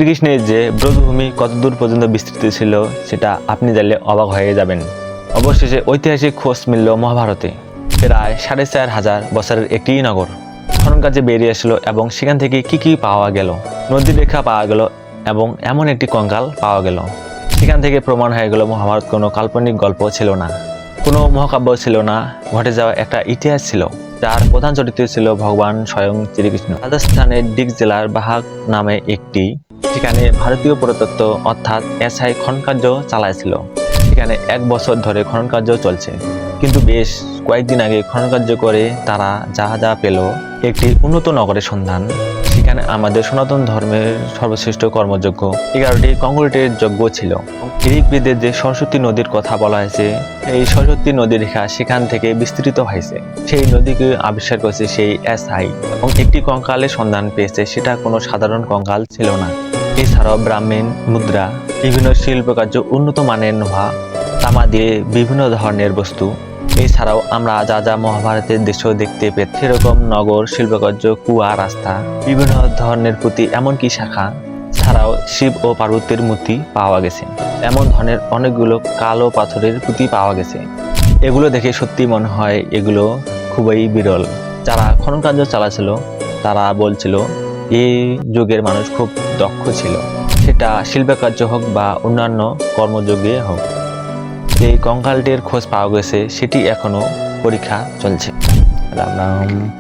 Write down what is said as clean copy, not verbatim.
শ্রীকৃষ্ণের যে ব্রজভূমি কতদূর পর্যন্ত বিস্তৃত ছিল সেটা আপনি জানলে অবাক হয়ে যাবেন। অবশেষে ঐতিহাসিক খোঁজ মিলল মহাভারতে। প্রায় 4500 বছরের একটি নগর খনন কাজে বেরিয়ে আসলো এবং সেখান থেকে কি পাওয়া গেল। নদী রেখা পাওয়া গেল এবং এমন একটি কঙ্কাল পাওয়া গেল। সেখান থেকে প্রমাণ হয়ে গেল মহাভারত কোনো কাল্পনিক গল্প ছিল না, কোনো মহাকাব্য ছিল না, ঘটে যাওয়া একটা ইতিহাস ছিল, যার প্রধান চরিত্র ছিল ভগবান স্বয়ং শ্রীকৃষ্ণ। রাজস্থানের ডিগ জেলার বাহাক নামে একটি সেখানে ভারতীয় পুরাতত্ত্ব অর্থাৎ এসআই খনন কার্য চালাইছিল। সেখানে 1 বছর ধরে খনন কার্য চলছে, কিন্তু বেশ কয়েকদিন আগে খনন কার্য করে তারা যা পেল একটি উন্নত নগরের সন্ধান। সেখানে আমাদের সনাতন ধর্মের সর্বশ্রেষ্ঠ কর্মযজ্ঞ 11টি কংক্রিটের যজ্ঞ ছিল। ঋগ্বেদের যে সরস্বতী নদীর কথা বলা হয়েছে, এই সরস্বতী নদীর রেখা সেখান থেকে বিস্তৃত হয়েছে। সেই নদীকে আবিষ্কার করেছে সেই এসআই এবং একটি কঙ্কালের সন্ধান পেয়েছে। সেটা কোনো সাধারণ কঙ্কাল ছিল না। এছাড়াও ব্রাহ্মণ মুদ্রা, বিভিন্ন শিল্পকার্য, উন্নত মানের লোহা, তামা দিয়ে বিভিন্ন ধরনের বস্তু, এছাড়াও আমরা যা মহাভারতের দৃশ্য দেখতে পেত সেরকম নগর, শিল্পকার্য, কুয়া, রাস্তা, বিভিন্ন ধরনের পুঁতি, এমনকি শাখা ছাড়াও শিব ও পার্বতীর মূর্তি পাওয়া গেছে। এমন ধরনের অনেকগুলো কালো পাথরের পুঁতি পাওয়া গেছে। এগুলো দেখে সত্যি মনে হয় এগুলো খুবই বিরল। যারা খনন কার্য চালাচ্ছিল তারা বলছিল এই যুগের মানুষ খুব দক্ষ ছিল, সেটা শিল্পকার্য হোক বা অন্যান্য কর্মযজ্ঞে হোক। যে কঙ্কালটির খোঁজ পাওয়া গেছে সেটি এখনো পরীক্ষা চলছে। রাম রাম।